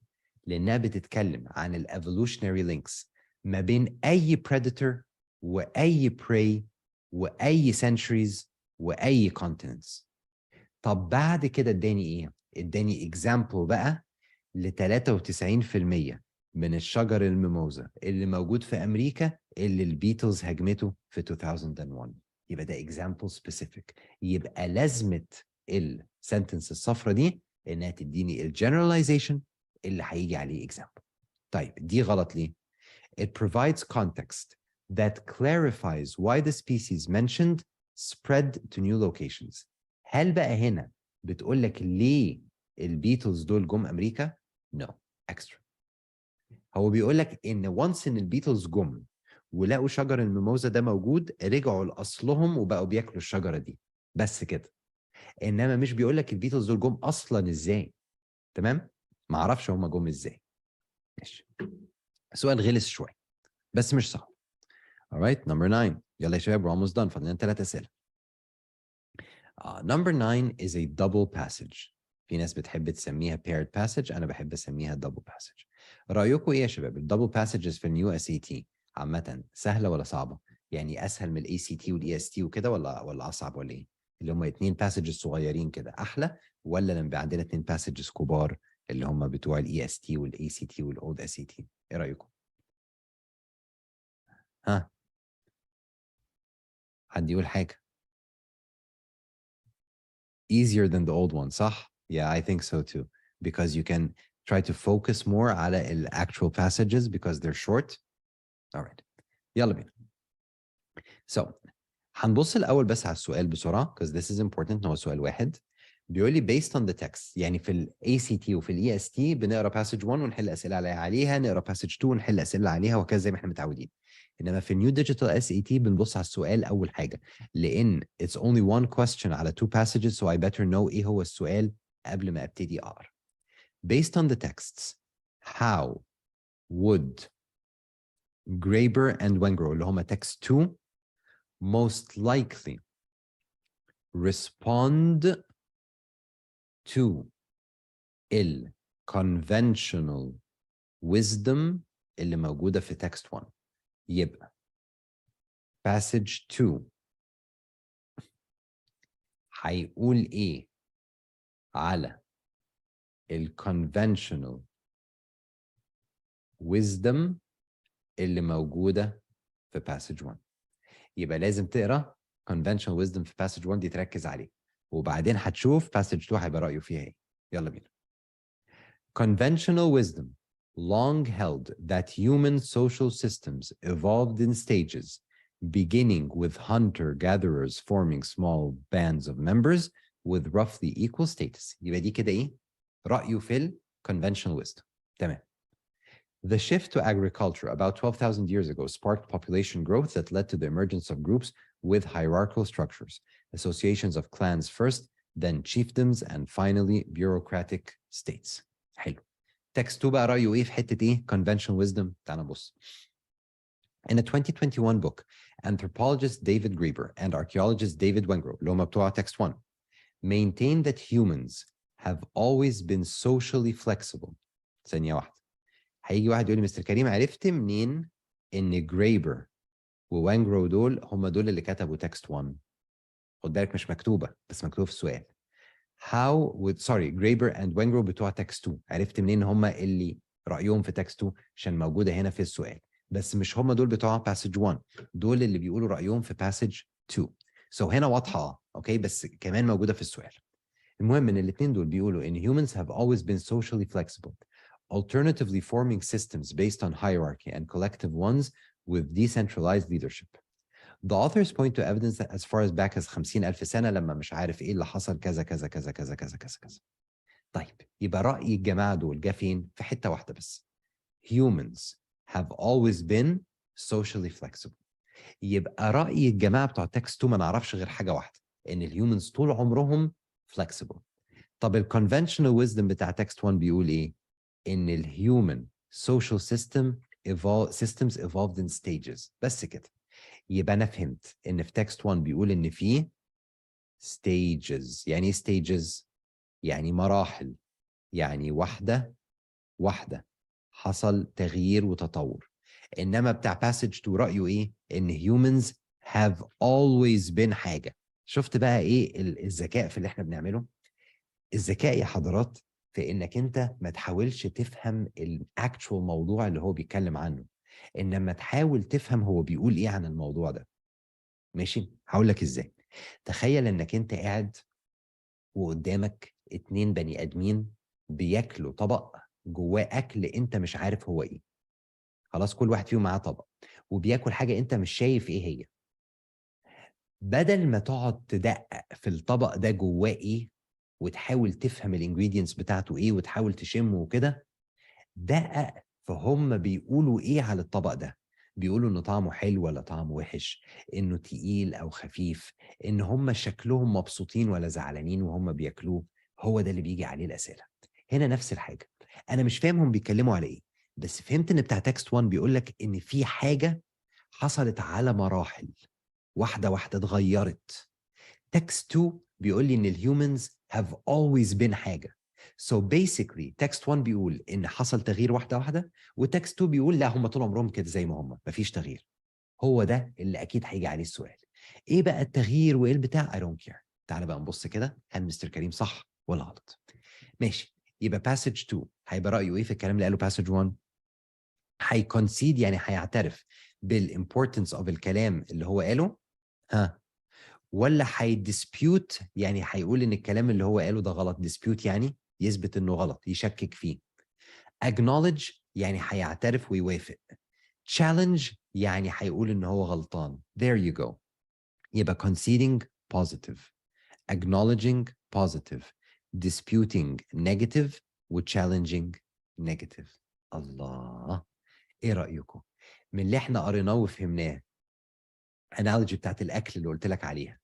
لأنها بتتكلم عن ال evolutionary links ما بين أي predator وأي prey وأي centuries وأي continents. طب بعد كده اداني ايه؟ اداني example بقى ل 93% من الشجر الميموزا اللي موجود في امريكا اللي البيتلز هجمته في 2001. يبقى ده example specific. يبقى لازمه السنتنس الصفرة دي انها تديني الجنراليزيشن اللي هيجي عليه example. طيب دي غلط ليه؟ It provides context that clarifies why the species mentioned spread to new locations. هل بقى هنا بتقول لك ليه البيتلز دول جم امريكا؟ No, extra. هو بيقول لك ان once ان البيتلز جم ولقوا شجر الميموزا ده موجود رجعوا لاصلهم وبقوا بياكلوا الشجره دي بس كده. انما مش بيقول لك البيتلز دول جم اصلا ازاي. تمام؟ ما اعرفش هم جم ازاي. ماشي. سؤال غلس شويه بس مش صعب. alright, number 9. يلا يا شباب we're almost done. فاضلنا 3 اسئله. Number 9 is a double passage. في ناس بتحب تسميها paired passage، انا بحب اسميها double passage. رايكم ايه يا شباب؟ الدبل passages في النيو اس اي تي عامه سهله ولا صعبه؟ يعني اسهل من الاي سي تي والاي اس تي وكده ولا اصعب ولا ايه؟ اللي هم 2 passages صغيرين كده احلى، ولا لما يبقى عندنا 2 passages كبار اللي هم بتوع الاي اس تي والاي سي تي والاولد اس اي تي؟ ايه رايكم؟ ها، حد يقول حاجه؟ easier than the old one, صح؟ Yeah, I think so too. Because you can try to focus more على ال actual passages because they're short. All right. يلا بينا. So هنبص الأول بس على السؤال بسرعة because this is important. هو سؤال واحد. بيقول لي based on the text. يعني في ال ACT وفي ال EST بنقرا passage 1 ونحل أسئلة عليها، نقرا passage 2 ونحل أسئلة عليها وهكذا زي ما احنا متعودين. إنما في النيو ديجيتال SAT بنبص على السؤال أول حاجة، لأن it's only one question على 2 passages so I better know إيه هو السؤال قبل ما أبتدي أقرا. Based on the texts, how would Graeber and Wengrow اللي هما text 2 most likely respond to ال conventional wisdom اللي موجودة في text 1؟ يبقى passage 2 هيقول ايه على ال conventional wisdom اللي موجودة في passage 1؟ يبقى لازم تقرا conventional wisdom في passage 1 دي تركز عليه، وبعدين هتشوف passage 2 هيبقى رأيه فيها ايه. يلا بينا. Conventional wisdom long held that human social systems evolved in stages, beginning with hunter-gatherers forming small bands of members with roughly equal status. يبقى دي كده ايه؟ رأيه في ال conventional wisdom. تمام. The shift to agriculture about 12,000 years ago sparked population growth that led to the emergence of groups with hierarchical structures, associations of clans first, then chiefdoms, and finally bureaucratic states. حلو. Text 2 بقى رأيه ايه في حتة ايه؟ Conventional wisdom. تعال نبص. In a 2021 book, anthropologist David Graeber and archaeologist David Wengrow, اللي هم بتوع text 1, maintain that humans have always been socially flexible. ثانية واحدة. هيجي واحد يقول لي مستر كريم عرفت منين ان جريبر ووانجرو دول هم دول اللي كتبوا تكست 1؟ خد بالك مش مكتوبه بس مكتوب في السؤال. How would جريبر and وانجرو بتوع تكست 2 عرفت منين هم اللي رايهم في تكست 2 عشان موجوده هنا في السؤال، بس مش هم دول بتوع باسج 1، دول اللي بيقولوا رايهم في باسج 2. هنا واضحه اوكي بس كمان موجوده في السؤال. المهم ان الاثنين دول بيقولوا ان humans have always been socially flexible, alternatively forming systems based on hierarchy and collective ones with decentralized leadership. The authors point to evidence that as far as back as 50,000 سنة لما مش عارف ايه اللي حصل كذا كذا كذا كذا كذا كذا كذا. طيب يبقى رأي الجماعة دول جه فين؟ في حتة واحدة بس. Humans have always been socially flexible. يبقى رأي الجماعة بتوع تكست 2 ما نعرفش غير حاجة واحدة، ان الهيومنز طول عمرهم flexible. طب الconventional wisdom بتاع text 1 بيقول ايه؟ ان الهيومن social systems evolved in stages. بس كده. يبقى انا فهمت ان في text 1 بيقول ان في stages. يعني ايه stages؟ يعني مراحل، يعني واحدة واحدة حصل تغيير وتطور. انما بتاع passage 2 رأيه ايه؟ ان humans have always been حاجة. شفت بقى ايه الذكاء في اللي احنا بنعمله؟ الذكاء يا حضرات في انك انت ما تحاولش تفهم الاكتشوال موضوع اللي هو بيتكلم عنه، انما تحاول تفهم هو بيقول ايه عن الموضوع ده. ماشي؟ هقول لك ازاي. تخيل انك انت قاعد وقدامك 2 بني ادمين بياكلوا طبق جواه اكل انت مش عارف هو ايه. خلاص، كل واحد فيهم معاه طبق وبياكل حاجه انت مش شايف ايه هي. بدل ما تقعد تدقق في الطبق ده جواه ايه وتحاول تفهم الانجريدينتس بتاعته ايه وتحاول تشمه وكده، دقق فهم بيقولوا ايه على الطبق ده. بيقولوا انه طعمه حلو ولا طعمه وحش، انه تقيل او خفيف، ان هم شكلهم مبسوطين ولا زعلانين وهم بياكلوه. هو ده اللي بيجي عليه الاسئله. هنا نفس الحاجه، انا مش فاهم هم بيتكلموا على ايه، بس فهمت ان بتاع تكست 1 بيقول لك ان في حاجه حصلت على مراحل، واحده واحده اتغيرت. تكست 2 بيقول لي ان الهيومنز have always been حاجه. So basically text 1 بيقول ان حصل تغيير واحده واحده، وتكست 2 بيقول لا هم طول عمرهم كده زي ما هم مفيش تغيير. هو ده اللي اكيد هيجي عليه السؤال. ايه بقى التغيير وايه البتاع؟ I don't care. تعال بقى نبص كده، هل مستر كريم صح ولا غلط؟ ماشي، يبقى passage 2 هيبقى رايه ايه في الكلام اللي قاله passage 1؟ هيكونسيد يعني هيعترف بالimportance of الكلام اللي هو قاله، ها، ولا هيديسبيوت يعني هيقول ان الكلام اللي هو قاله ده غلط. ديسبيوت يعني يثبت انه غلط، يشكك فيه. acknowledge يعني هيعترف ويوافق. challenge يعني هيقول ان هو غلطان. there you go. يبقى conceding positive, acknowledging positive, disputing negative, و challenging negative. الله، ايه رأيكم من اللي احنا قريناه وفهمناه؟ analogy بتاعت الاكل اللي قلت لك عليها،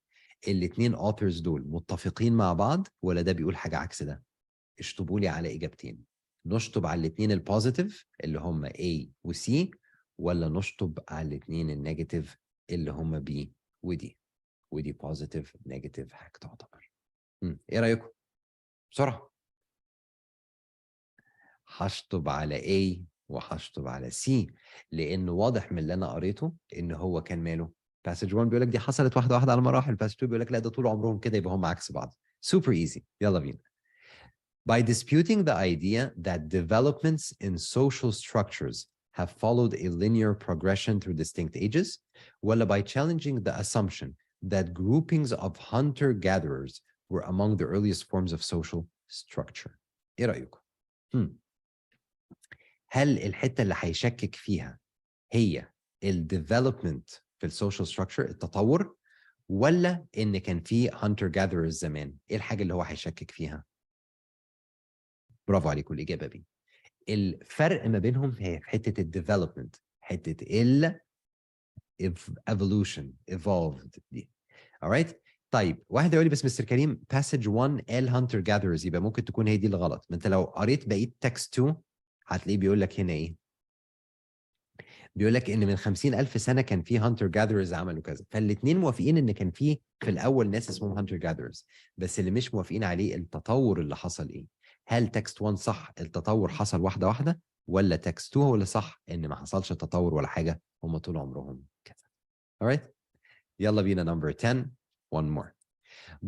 الاثنين authors دول متفقين مع بعض ولا ده بيقول حاجه عكس ده؟ اشطبوا لي على اجابتين. نشطب على الاثنين البوزيتيف اللي هم A و C، ولا نشطب على الاثنين النيجاتيف اللي هم B و D؟ ودي بوزيتيف نيجاتيف حاجه تعتبر. ايه رايكم بسرعه؟ هشطب على A وهشطب على C، لانه واضح من اللي انا قريته ان هو كان ماله. باسج 1 بيقول لك دي حصلت واحده واحده على مراحل، باسج 2 بيقول لك لا ده طول عمرهم كده، يبقى هم عكس بعض. سوبر ايزي، يلا بينا. By disputing the idea that developments in social structures have followed a linear progression through distinct ages, ولا by challenging the assumption that groupings of hunter-gatherers were among the earliest forms of social structure. ايه رأيكم؟ هل الحتة اللي هيشكك فيها هي الديفلوبمنت في السوشيال ستراكشر، التطور، ولا ان كان في هانتر جاذرز زمان؟ ايه الحاجه اللي هو هيشكك فيها؟ برافو عليكم، الاجابه بي. الفرق ما بينهم هي في حته الديفلوبمنت، حته ال evolution evolved دي. alright. طيب واحد يقول لي بس مستر كريم passage 1 قال hunter gatherers، يبقى ممكن تكون هي دي اللي غلط. ما انت لو قريت بقيه text 2 هتلاقيه بيقول لك هنا ايه؟ بيقول لك ان من 50,000 سنه كان في هانتر جاذرز عملوا كذا. فالاثنين موافقين ان كان في الاول ناس اسمهم هانتر جاذرز، بس اللي مش موافقين عليه التطور اللي حصل ايه. هل تكست 1 صح التطور حصل واحده واحده، ولا تكست 2 هو اللي صح ان ما حصلش تطور ولا حاجه، هم طول عمرهم كذا. alright. يلا بينا number 10. one more.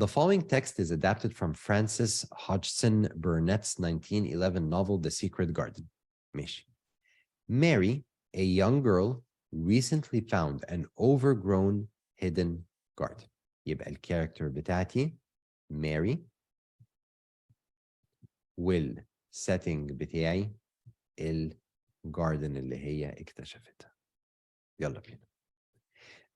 The following text is adapted from Francis Hodgson Burnett's 1911 novel The Secret Garden. ماشي. Mary, a young girl, recently found an overgrown hidden garden. يبقى الكاركتر بتاعتي Mary، والsetting بتاعي الجاردن اللي هي اكتشفتها. يلا بينا.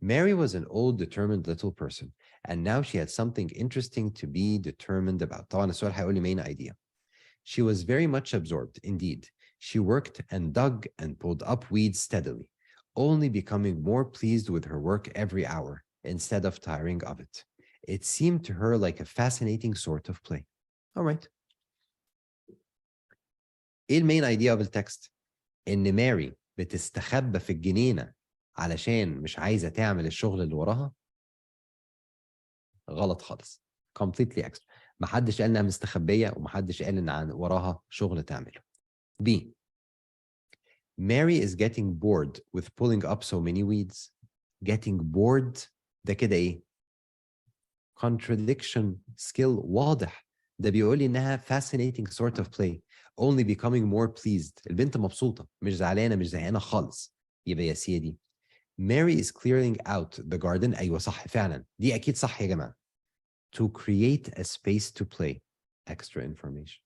Mary was an old, determined little person, and now she had something interesting to be determined about. طبعا السؤال هيقول لي main idea. She was very much absorbed, indeed. She worked and dug and pulled up weeds steadily, only becoming more pleased with her work every hour instead of tiring of it. It seemed to her like a fascinating sort of play. All right. ايه المين ايديا of التكست؟ ان ماري بتستخبى في الجنينة علشان مش عايزة تعمل الشغل اللي وراها. غلط خالص. completely extra. محدش قال انها مستخبية ومحدش قال ان وراها شغل تعمله. B. Mary is getting bored with pulling up so many weeds. Getting bored ده كده ايه؟ contradiction skill واضح. ده بيقول لي انها fascinating sort of play, only becoming more pleased. البنت مبسوطة، مش زعلانة، مش زهقانة خالص. يبقى يا سيدي Mary is clearing out the garden. ايوه صح فعلا، دي اكيد صح يا جماعة. to create a space to play. Extra information.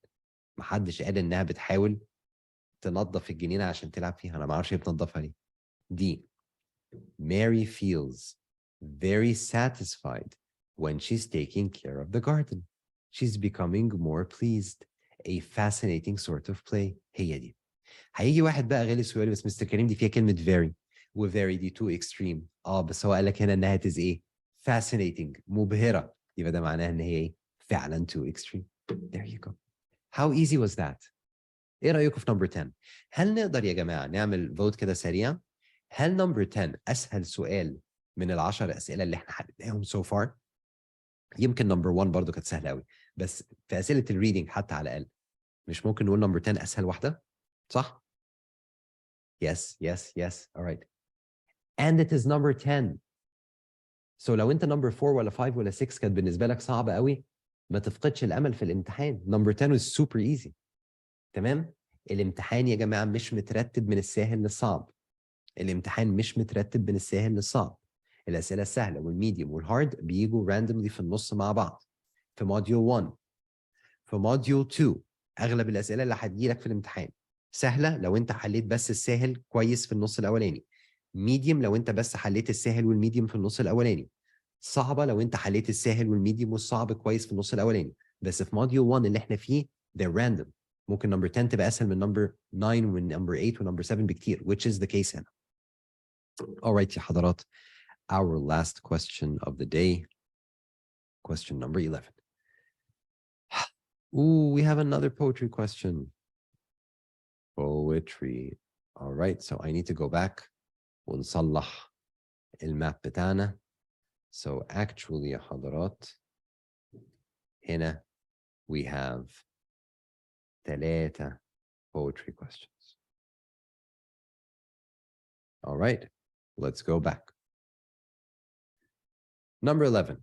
محدش قال إنها بتحاول تنظف الجنينة عشان تلعب فيها. أنا ما أعرفش هي بتنظفها ليه. D. Mary feels very satisfied when she's taking care of the garden. She's becoming more pleased. A fascinating sort of play. هي دي. هيجي واحد بقى غالي سؤال بس مستر كريم دي فيها كلمة very و very دي too extreme. بس هو قال لك هنا انها is ايه؟ fascinating مبهرة. يبقى ده معناها ان هي ايه؟ فعلا too extreme. There you go. How easy was that? ايه رأيكم في number 10؟ هل نقدر يا جماعة نعمل فوت كده سريع؟ هل number 10 أسهل سؤال من ال10 أسئلة اللي احنا حليناهم so far؟ يمكن number 1 برضو كانت سهلة قوي، بس في أسئلة الريدنج حتى على الأقل مش ممكن نقول number 10 أسهل واحدة؟ صح؟ Yes, yes, yes. All right. And it is number 10. So لو انت number 4 ولا 5 ولا 6 كانت بالنسبة لك صعبة قوي، ما تفقدش الأمل في الامتحان. Number 10 is super easy. تمام؟ الامتحان يا جماعة مش مترتب من السهل للصعب. الامتحان مش مترتب من السهل للصعب. الأسئلة السهلة والميديوم والهارد بيجوا randomly في النص مع بعض. في موديول 1. في موديول 2 أغلب الأسئلة اللي هتجيلك في الامتحان سهلة لو انت حليت بس السهل كويس في النص الأولاني. ميديوم لو انت بس حليت السهل والميديوم في النص الأولاني. صعبة لو انت حليت السهل والميديوم والصعب كويس في النص الأولاني. بس في موديول 1 اللي احنا فيه they're random. ممكن نمبر 10 تبقى أسهل من نمبر 9 ونمبر 8 ونمبر 7 بكتير which is the case هنا. Alright يا حضرات. Our last question of the day. Question number 11. Ooh, we have another poetry question. Poetry. All right, so I need to go back ونصلح الماب بتاعنا. So actually يا حضرات هنا we have 3 poetry questions. All right, let's go back. Number 11.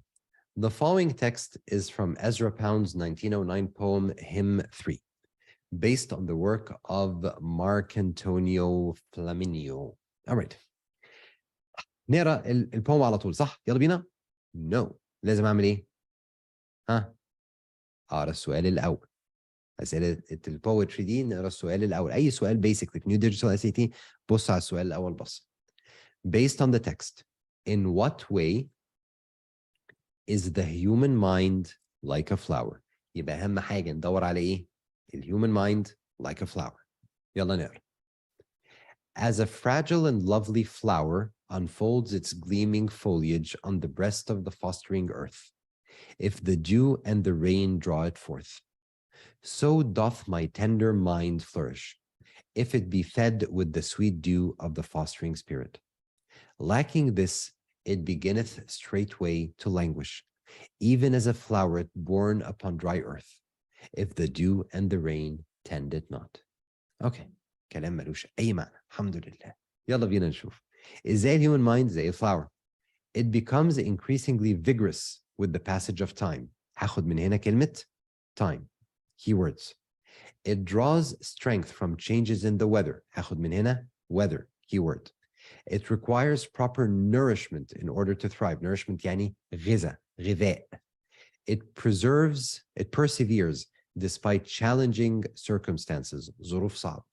The following text is from Ezra Pound's 1909 poem Hymn 3, based on the work of Marcantonio Flaminio. All right. نقرا البوم على طول صح؟ يلا بينا؟ No. لازم اعمل ايه؟ اقرا السؤال الاول. اسئله البويتري دي نقرا السؤال الاول. اي سؤال basically في New Digital SAT بص على السؤال الاول بص. Based on the text, in what way is the human mind like a flower? يبقى اهم حاجه ندور على ايه؟ الhuman mind like a flower. يلا نقرا. As a fragile and lovely flower unfolds its gleaming foliage on the breast of the fostering earth, if the dew and the rain draw it forth, so doth my tender mind flourish, if it be fed with the sweet dew of the fostering spirit. Lacking this, it beginneth straightway to languish, even as a floweret born upon dry earth, if the dew and the rain tend it not. Okay. كلام ملوش أي معنى. الحمد لله. يلا بينا نشوف. إزاي human mind زي a flower. It becomes increasingly vigorous with the passage of time. هاخد من هنا كلمة time. Keywords. It draws strength from changes in the weather. هاخد من هنا weather. Keyword. It requires proper nourishment in order to thrive. Nourishment يعني غذاء. It perseveres despite challenging circumstances. ظروف صعبة.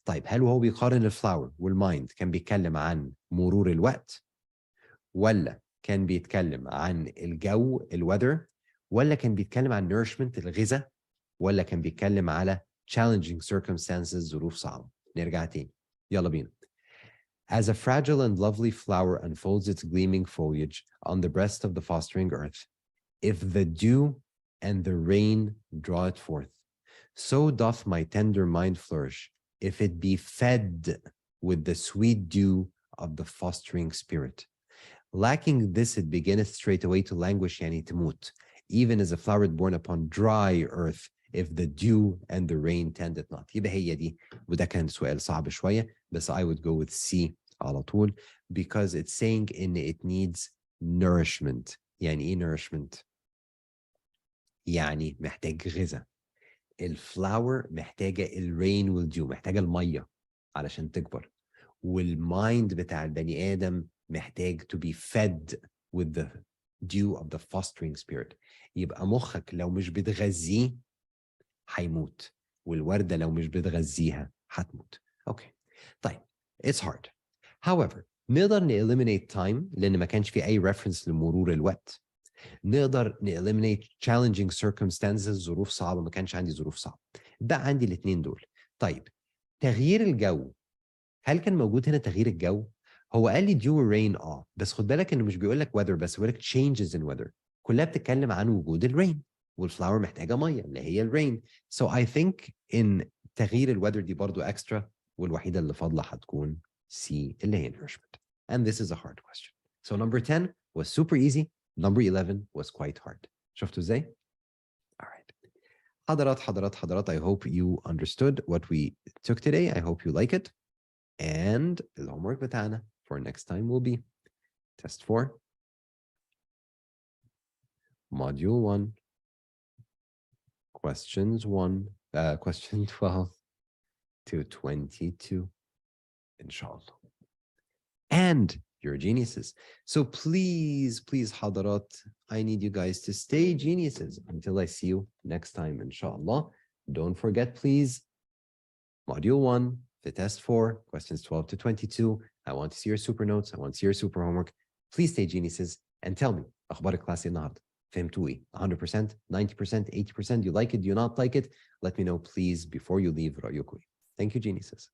طيب هل هو بيقارن الفلاور والمايند كان بيتكلم عن مرور الوقت ولا كان بيتكلم عن الجو الويذر ولا كان بيتكلم عن nourishment الغذاء ولا كان بيتكلم على challenging circumstances ظروف صعبة؟ نرجع تاني يلا بينا. As a fragile and lovely flower unfolds its gleaming foliage on the breast of the fostering earth, if the dew and the rain draw it forth, so doth my tender mind flourish, if it be fed with the sweet dew of the fostering spirit. Lacking this, it beginneth straightway to languish, yani تموت, even as a floweret born upon dry earth, if the dew and the rain tend it not. يبقى هي دي. وده كان سؤال صعب شوية, بس I would go with C على طول, because it's saying in it needs nourishment. يعني ايه nourishment؟ يعني محتاج غذاء. الفلاور محتاجة الرين والديو, محتاجة المية علشان تكبر. والمايند بتاع البني آدم محتاج to be fed with the dew of the fostering spirit. يبقى مخك لو مش بتغذيه هيموت، والوردة لو مش بتغذيها هتموت. اوكي طيب it's hard. However نقدر eliminate time لأن ما كانش في أي reference لمرور الوقت. نقدر eliminate challenging circumstances، ظروف صعبة، ما كانش عندي ظروف صعبة. بقى عندي الاثنين دول. طيب تغيير الجو، هل كان موجود هنا تغيير الجو؟ هو قال لي due rain بس خد بالك انه مش بيقول لك weather بس، بيقول لك changes in weather. كلها بتتكلم عن وجود الرين، والفلاور محتاجة مية اللي هي الرين. So I think in تغيير الويذر دي برضو extra، والوحيدة اللي فاضلة هتكون C اللي هي nourishment. And this is a hard question. So number 10 was super easy. Number 11 was quite hard. شفتوا ازاي؟ All right. حضرات I hope you understood what we took today. I hope you like it. And the homework بتاعنا for next time will be test 4, module 1, questions 1, question 12 to 22, inshallah. And you're geniuses. So please, حضرات, I need you guys to stay geniuses until I see you next time, inshallah. Don't forget, please, module 1, the test 4, questions 12 to 22. I want to see your super notes. I want to see your super homework. Please stay geniuses and tell me, أخبار الكلاس النهارده؟ فهمتوا إيه؟ 100%, 90%, 80%? You like it? Do you not like it? Let me know, please, before you leave. رأيكم إيه؟ Thank you, geniuses.